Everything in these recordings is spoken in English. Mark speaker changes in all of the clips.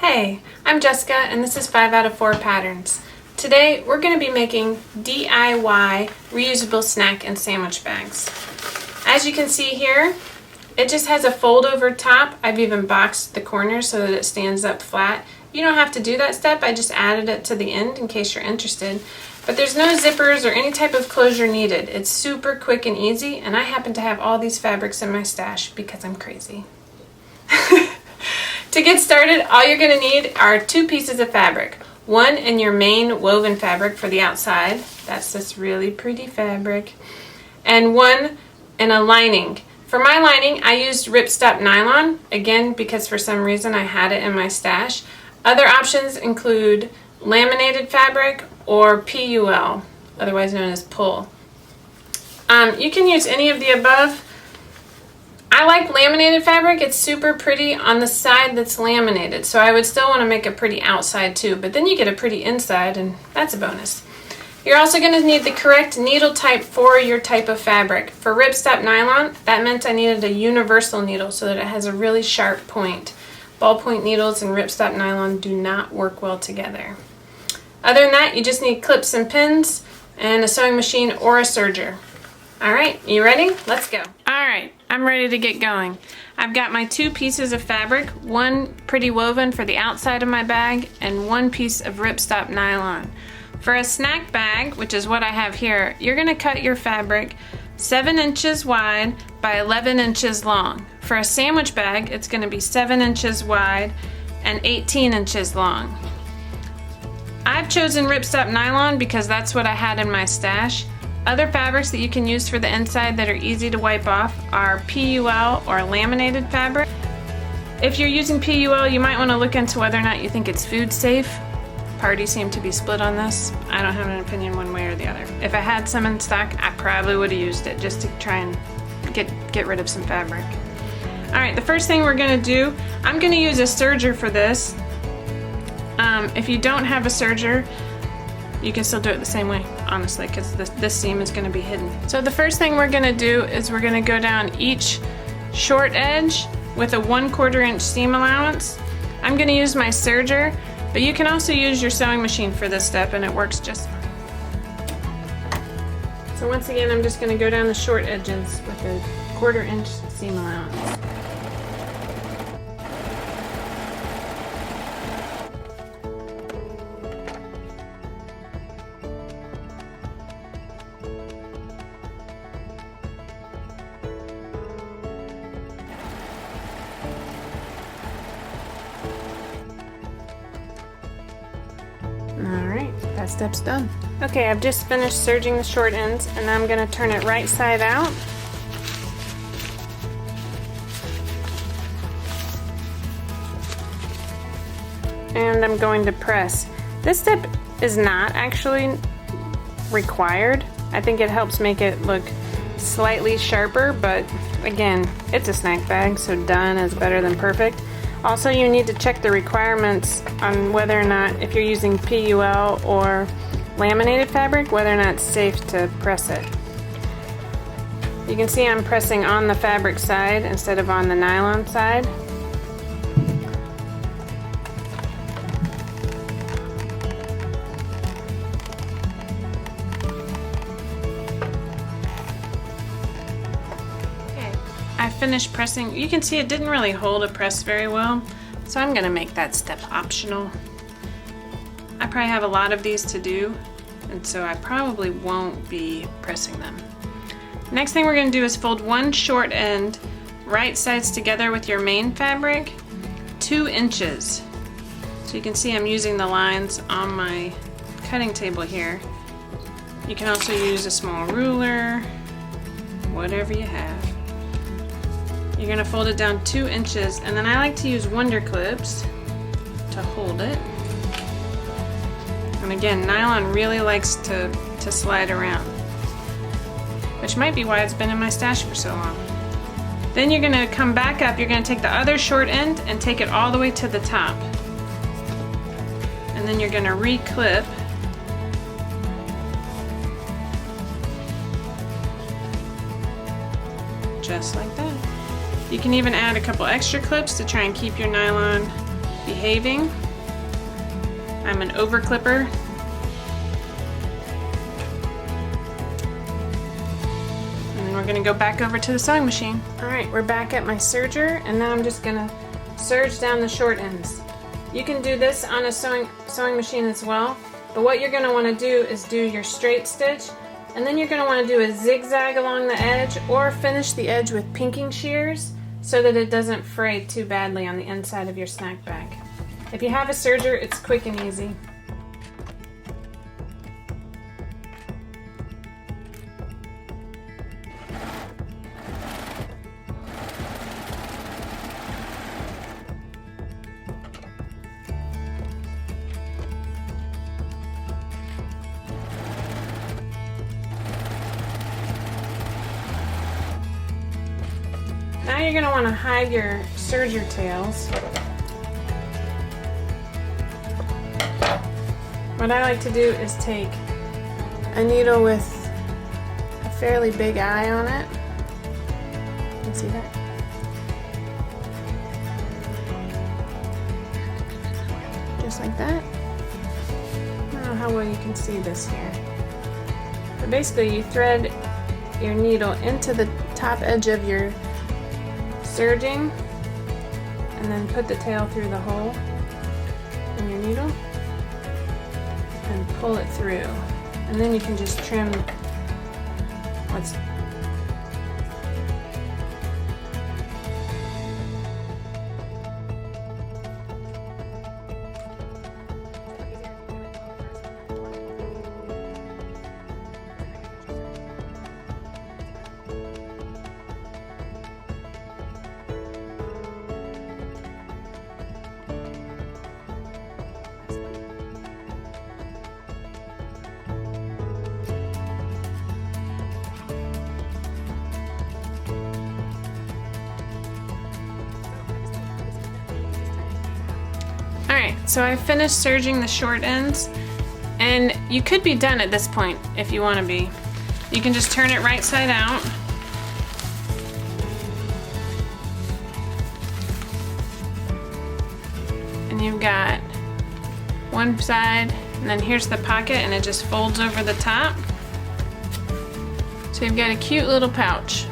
Speaker 1: Hey, I'm Jessica and this is 5 out of 4 patterns. Today we're going to be making DIY reusable snack and sandwich bags. As you can see here, it just has a fold over top. I've even boxed the corners so that it stands up flat. You don't have to do that step, I just added it to the end in case you're interested. But there's no zippers or any type of closure needed. It's super quick and easy, and I happen to have all these fabrics in my stash because I'm crazy. To get started, all you're going to need are 2 pieces of fabric. One in your main woven fabric for the outside. That's this really pretty fabric. And one in a lining. For my lining, I used ripstop nylon, again because for some reason I had it in my stash. Other options include laminated fabric or PUL, otherwise known as pull. You can use any of the above. I like laminated fabric. It's super pretty on the side that's laminated, so I would still want to make a pretty outside too, but then you get a pretty inside, and that's a bonus. You're also going to need the correct needle type for your type of fabric. For ripstop nylon, that meant I needed a universal needle so that it has a really sharp point. Ballpoint needles and ripstop nylon do not work well together. Other than that, you just need clips and pins and a sewing machine or a serger. Alright, you ready? Let's go. Alright, I'm ready to get going. I've got my 2 pieces of fabric, one pretty woven for the outside of my bag, and 1 piece of ripstop nylon. For a snack bag, which is what I have here, you're going to cut your fabric 7 inches wide by 11 inches long. For a sandwich bag, it's going to be 7 inches wide and 18 inches long. I've chosen ripstop nylon because that's what I had in my stash. Other fabrics that you can use for the inside that are easy to wipe off are PUL or laminated fabric. If you're using PUL, you might want to look into whether or not you think it's food safe. Parties seem to be split on this. I don't have an opinion one way or the other. If I had some in stock, I probably would have used it just to try and get rid of some fabric. Alright, the first thing we're going to do, I'm going to use a serger for this. If you don't have a serger, you can still do it the same way, honestly, because this seam is going to be hidden. So the first thing we're going to do is we're going to go down each short edge with a 1/4 inch seam allowance. I'm going to use my serger, but you can also use your sewing machine for this step and it works just fine. So once again, I'm just going to go down the short edges with a 1/4 inch seam allowance. Alright, that step's done. Okay, I've just finished serging the short ends and I'm going to turn it right side out. And I'm going to press. This step is not actually required. I think it helps make it look slightly sharper, but again, it's a snack bag, so done is better than perfect. Also, you need to check the requirements on whether or not, if you're using PUL or laminated fabric, whether or not it's safe to press it. You can see I'm pressing on the fabric side instead of on the nylon side. I finished pressing. You can see it didn't really hold a press very well, so I'm going to make that step optional. I probably have a lot of these to do, and so I probably won't be pressing them. Next thing we're going to do is fold one short end right sides together with your main fabric 2 inches. So you can see I'm using the lines on my cutting table here. You can also use a small ruler, whatever you have. You're going to fold it down 2 inches, and then I like to use Wonder Clips to hold it. And again, nylon really likes to slide around, which might be why it's been in my stash for so long. Then you're going to come back up, you're going to take the other short end and take it all the way to the top. And then you're going to re-clip. Just like that. You can even add a couple extra clips to try and keep your nylon behaving. I'm an over clipper. And then we're gonna go back over to the sewing machine. All right, we're back at my serger, and now I'm just gonna serge down the short ends. You can do this on a sewing machine as well, but what you're gonna wanna do is do your straight stitch, and then you're gonna wanna do a zigzag along the edge, or finish the edge with pinking shears so that it doesn't fray too badly on the inside of your snack bag. If you have a serger, it's quick and easy. Now you're going to want to hide your serger tails. What I like to do is take a needle with a fairly big eye on it. You can see that? Just like that. I don't know how well you can see this here. But basically you thread your needle into the top edge of your serging and then put the tail through the hole in your needle and pull it through, and then you can just trim what's Alright, so I finished serging the short ends, and you could be done at this point if you want to be. You can just turn it right side out. And you've got one side, and then here's the pocket, and it just folds over the top. So you've got a cute little pouch.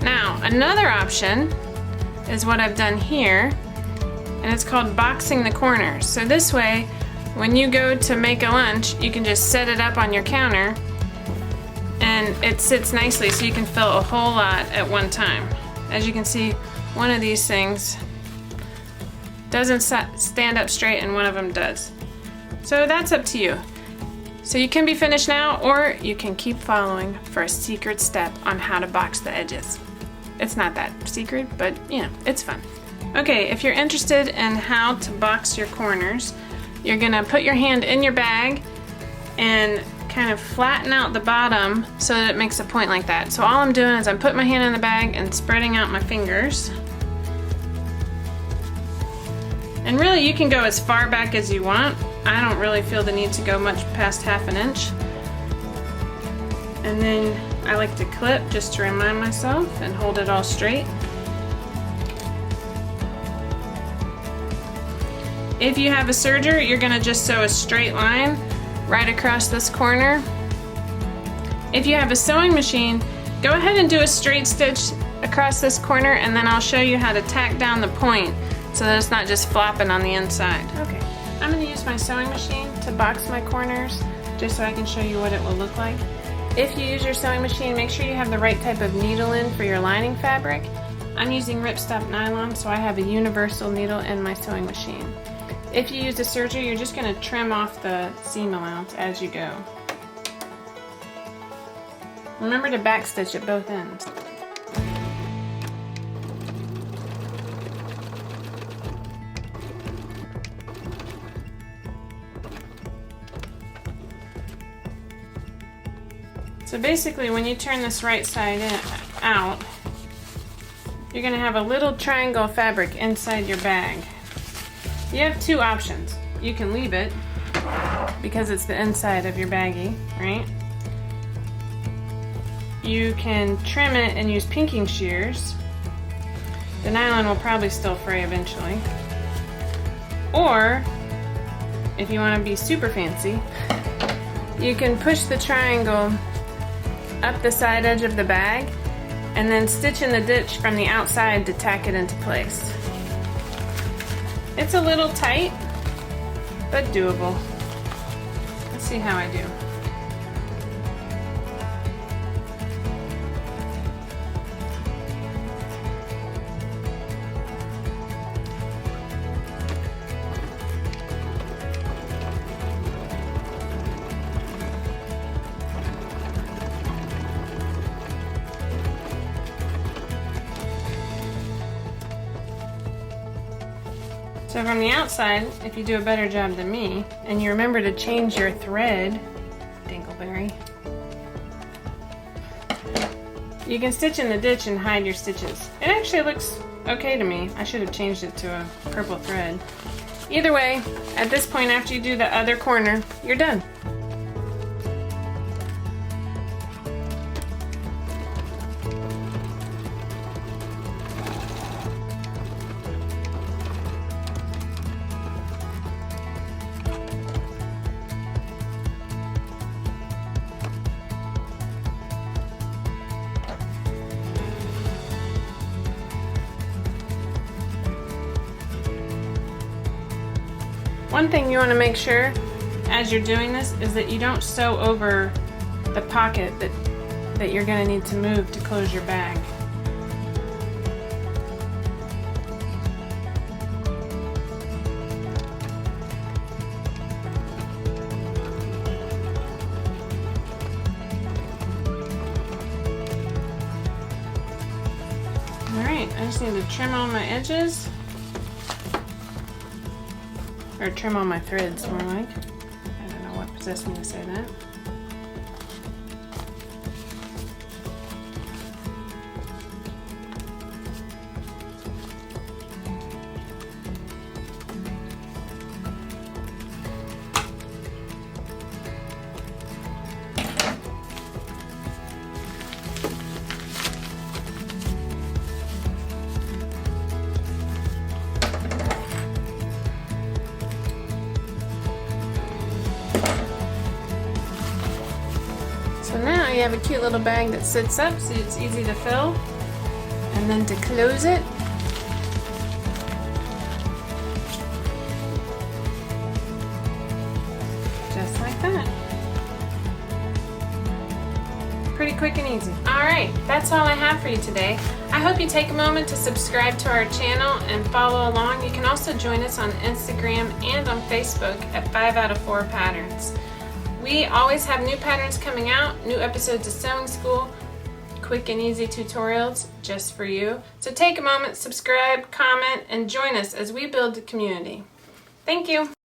Speaker 1: Now, another option is what I've done here, and it's called boxing the corners. So this way, when you go to make a lunch, you can just set it up on your counter and it sits nicely so you can fill a whole lot at one time. As you can see, one of these things doesn't stand up straight and one of them does. So that's up to you. So you can be finished now, or you can keep following for a secret step on how to box the edges. It's not that secret, but you know, it's fun. Okay, if you're interested in how to box your corners, you're gonna put your hand in your bag and kind of flatten out the bottom so that it makes a point like that. So all I'm doing is I'm putting my hand in the bag and spreading out my fingers. And really you can go as far back as you want. I don't really feel the need to go much past ½ an inch. And then I like to clip just to remind myself and hold it all straight. If you have a serger, you're gonna just sew a straight line right across this corner. If you have a sewing machine, go ahead and do a straight stitch across this corner, and then I'll show you how to tack down the point so that it's not just flopping on the inside. Okay, I'm gonna use my sewing machine to box my corners just so I can show you what it will look like. If you use your sewing machine, make sure you have the right type of needle in for your lining fabric. I'm using ripstop nylon, so I have a universal needle in my sewing machine. If you use a serger, you're just going to trim off the seam allowance as you go. Remember to backstitch at both ends. So basically, when you turn this right side out, you're going to have a little triangle of fabric inside your bag. You have two options. You can leave it because it's the inside of your baggie, right? You can trim it and use pinking shears. The nylon will probably still fray eventually. Or, if you want to be super fancy, you can push the triangle up the side edge of the bag and then stitch in the ditch from the outside to tack it into place. It's a little tight, but doable. Let's see how I do. So from the outside, if you do a better job than me, and you remember to change your thread, Dingleberry, you can stitch in the ditch and hide your stitches. It actually looks okay to me. I should have changed it to a purple thread. Either way, at this point after you do the other corner, you're done. One thing you want to make sure as you're doing this is that you don't sew over the pocket that you're going to need to move to close your bag. Alright, I just need to trim all my edges. Or trim all my threads, more like. I don't know what possessed me to say that. So now you have a cute little bag that sits up so it's easy to fill. And then to close it, just like that. Pretty quick and easy. Alright, that's all I have for you today. I hope you take a moment to subscribe to our channel and follow along. You can also join us on Instagram and on Facebook at 5 out of 4 Patterns. We always have new patterns coming out, new episodes of Sewing School, quick and easy tutorials just for you. So take a moment, subscribe, comment, and join us as we build the community. Thank you.